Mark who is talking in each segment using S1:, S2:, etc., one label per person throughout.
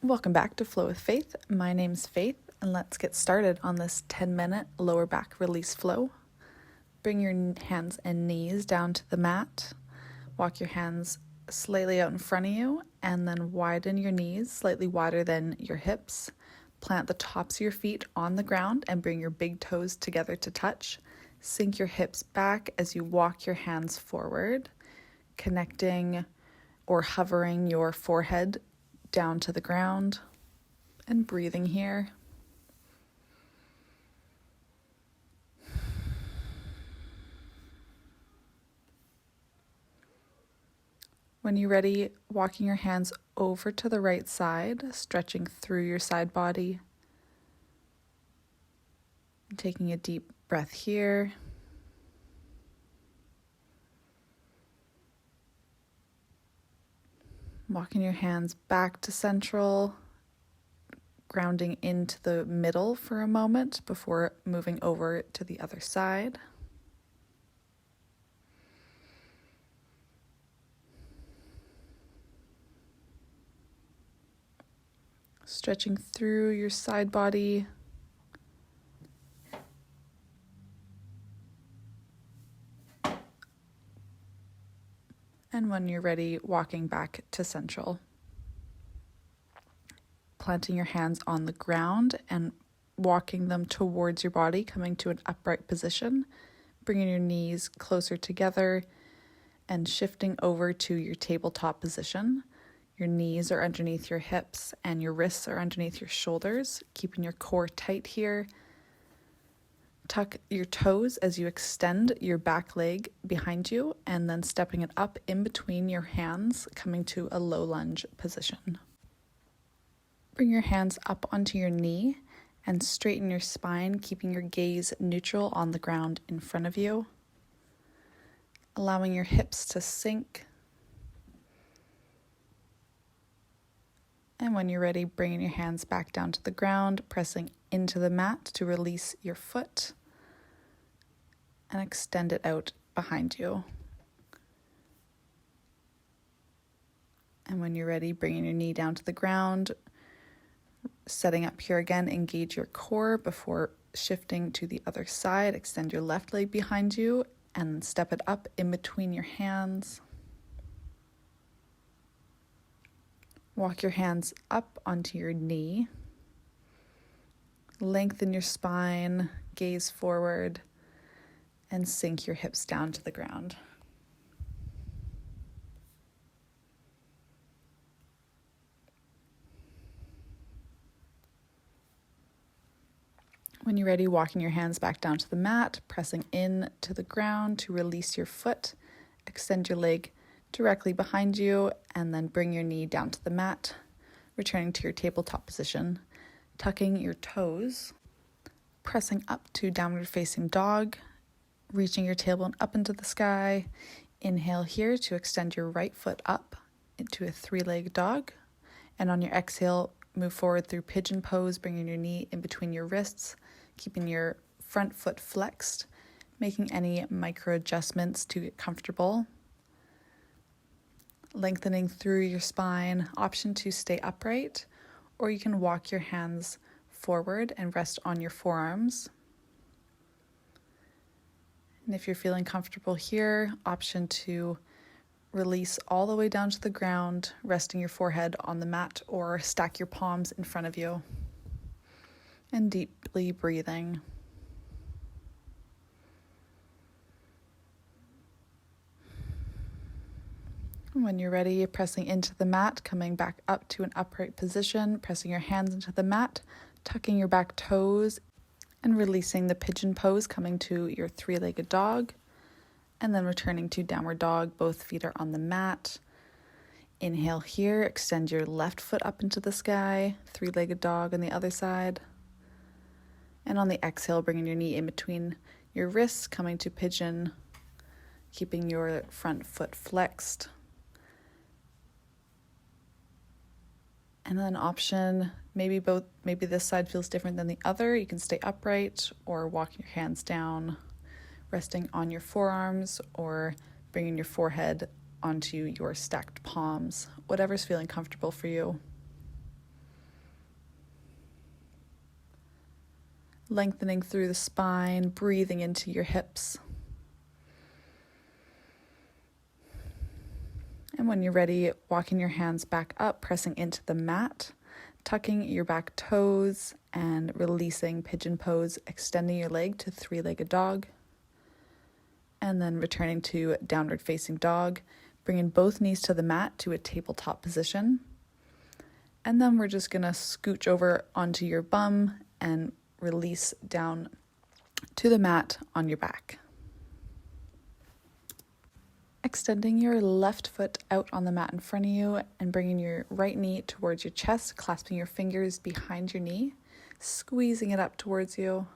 S1: Welcome back to Flow with Faith. My name's Faith, and let's get started on this 10-minute lower back release flow. Bring your hands and knees down to the mat. Walk your hands slightly out in front of you, and then widen your knees slightly wider than your hips. Plant the tops of your feet on the ground and bring your big toes together to touch. Sink your hips back as you walk your hands forward, connecting or hovering your forehead down to the ground and breathing here. When you're ready, walking your hands over to the right side, stretching through your side body. Taking a deep breath here. Walking your hands back to central, grounding into the middle for a moment before moving over to the other side. Stretching through your side body. And when you're ready, walking back to central. Planting your hands on the ground and walking them towards your body, coming to an upright position, bringing your knees closer together and shifting over to your tabletop position. Your knees are underneath your hips and your wrists are underneath your shoulders, keeping your core tight here. Tuck your toes as you extend your back leg behind you and then stepping it up in between your hands, coming to a low lunge position. Bring your hands up onto your knee and straighten your spine, keeping your gaze neutral on the ground in front of you. Allowing your hips to sink. And when you're ready, bringing your hands back down to the ground, pressing into the mat to release your foot and extend it out behind you. And when you're ready, bringing your knee down to the ground, setting up here again, engage your core before shifting to the other side. Extend your left leg behind you and step it up in between your hands. Walk your hands up onto your knee. Lengthen your spine, gaze forward, and sink your hips down to the ground. When you're ready, walking your hands back down to the mat, pressing in to the ground to release your foot. Extend your leg directly behind you and then bring your knee down to the mat, returning to your tabletop position, tucking your toes, pressing up to downward facing dog, reaching your tailbone up into the sky. Inhale here to extend your right foot up into a three-legged dog. And on your exhale, move forward through pigeon pose, bringing your knee in between your wrists, keeping your front foot flexed, making any micro adjustments to get comfortable. Lengthening through your spine, option to stay upright, or you can walk your hands forward and rest on your forearms. And if you're feeling comfortable here, option to release all the way down to the ground, resting your forehead on the mat or stack your palms in front of you. And deeply breathing. When you're ready, pressing into the mat, coming back up to an upright position, pressing your hands into the mat, tucking your back toes, and releasing the pigeon pose, coming to your three-legged dog, and then returning to downward dog. Both feet are on the mat. Inhale here, extend your left foot up into the sky, three-legged dog on the other side. And on the exhale, bringing your knee in between your wrists, coming to pigeon, keeping your front foot flexed. And then option, maybe this side feels different than the other. You can stay upright or walk your hands down, resting on your forearms or bringing your forehead onto your stacked palms, whatever's feeling comfortable for you. lengthening through the spine, breathing into your hips. And when you're ready, walking your hands back up, pressing into the mat, tucking your back toes and releasing pigeon pose, extending your leg to three-legged dog. And then returning to downward facing dog, bringing both knees to the mat to a tabletop position. And then we're just gonna scooch over onto your bum and release down to the mat on your back. Extending your left foot out on the mat in front of you and bringing your right knee towards your chest, clasping your fingers behind your knee, squeezing it up towards you.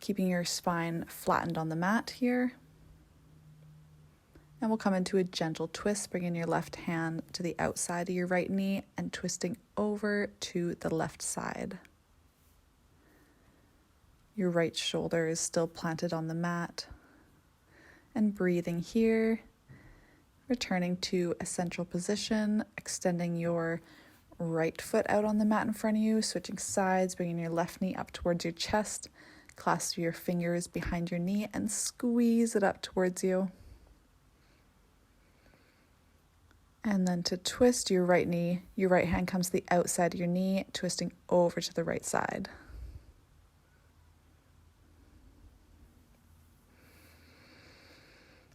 S1: Keeping your spine flattened on the mat here. And we'll come into a gentle twist, bringing your left hand to the outside of your right knee and twisting over to the left side. Your right shoulder is still planted on the mat. And breathing here, returning to a central position, extending your right foot out on the mat in front of you, switching sides, bringing your left knee up towards your chest, clasp your fingers behind your knee and squeeze it up towards you. And then to twist your right knee, your right hand comes to the outside of your knee, twisting over to the right side.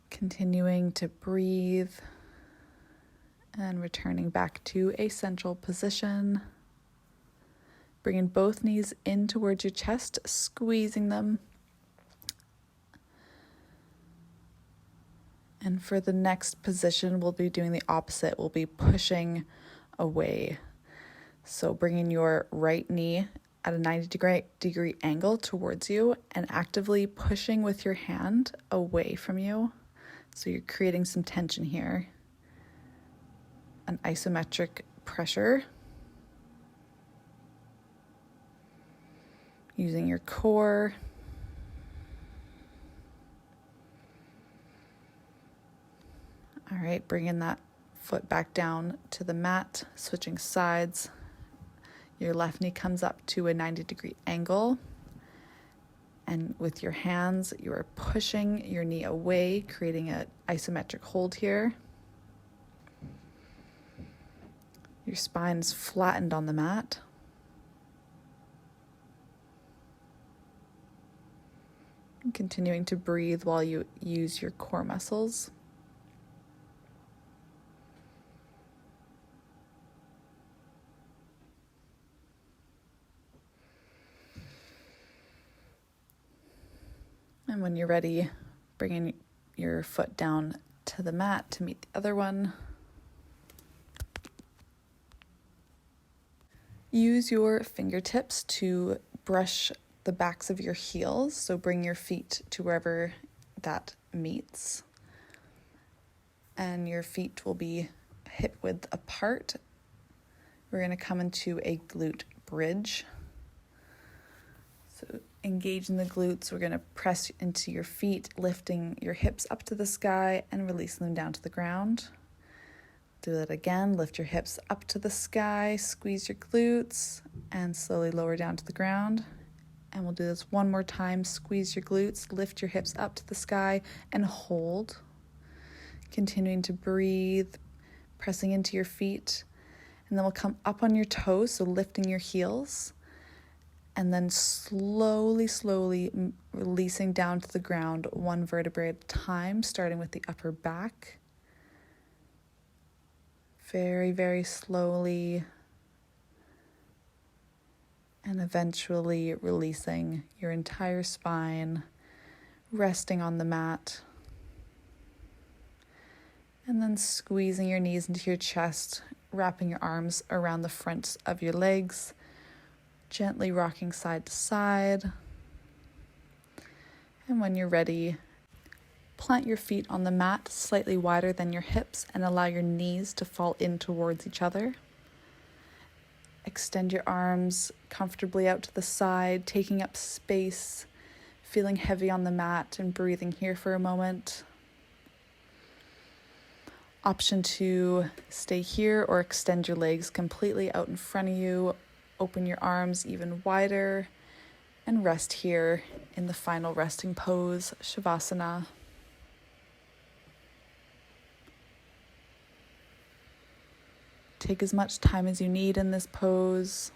S1: Continuing to breathe and returning back to a central position. Bringing both knees in towards your chest, squeezing them. And for the next position, we'll be doing the opposite. We'll be pushing away. So bringing your right knee at a 90-degree angle towards you and actively pushing with your hand away from you. So you're creating some tension here. An isometric pressure. Using your core. All right, bringing that foot back down to the mat, switching sides. Your left knee comes up to a 90-degree angle. And with your hands, you are pushing your knee away, creating an isometric hold here. Your spine is flattened on the mat. And continuing to breathe while you use your core muscles. And when you're ready, bringing your foot down to the mat to meet the other one. Use your fingertips to brush the backs of your heels. So bring your feet to wherever that meets. And your feet will be hip width apart. We're going to come into a glute bridge. So engaging the glutes, we're going to press into your feet, lifting your hips up to the sky and releasing them down to the ground. Do that again, lift your hips up to the sky, squeeze your glutes, and slowly lower down to the ground. And we'll do this one more time, squeeze your glutes, lift your hips up to the sky, and hold. Continuing to breathe, pressing into your feet. And then we'll come up on your toes, so lifting your heels. And then slowly releasing down to the ground, one vertebrae at a time, starting with the upper back. Very, very slowly. And eventually releasing your entire spine, resting on the mat. And then squeezing your knees into your chest, wrapping your arms around the fronts of your legs. Gently rocking side to side. And when you're ready, plant your feet on the mat slightly wider than your hips and allow your knees to fall in towards each other. Extend your arms comfortably out to the side, taking up space, feeling heavy on the mat and breathing here for a moment. Option to stay here or extend your legs completely out in front of you open your arms even wider and rest here in the final resting pose, Shavasana. Take as much time as you need in this pose.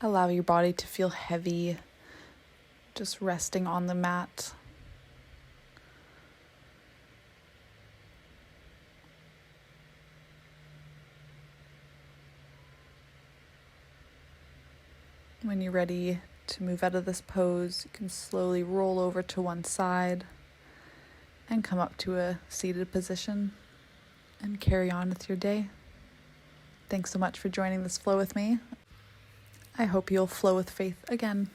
S1: Allow your body to feel heavy, just resting on the mat. When you're ready to move out of this pose, you can slowly roll over to one side and come up to a seated position and carry on with your day. Thanks so much for joining this flow with me. I hope you'll flow with faith again.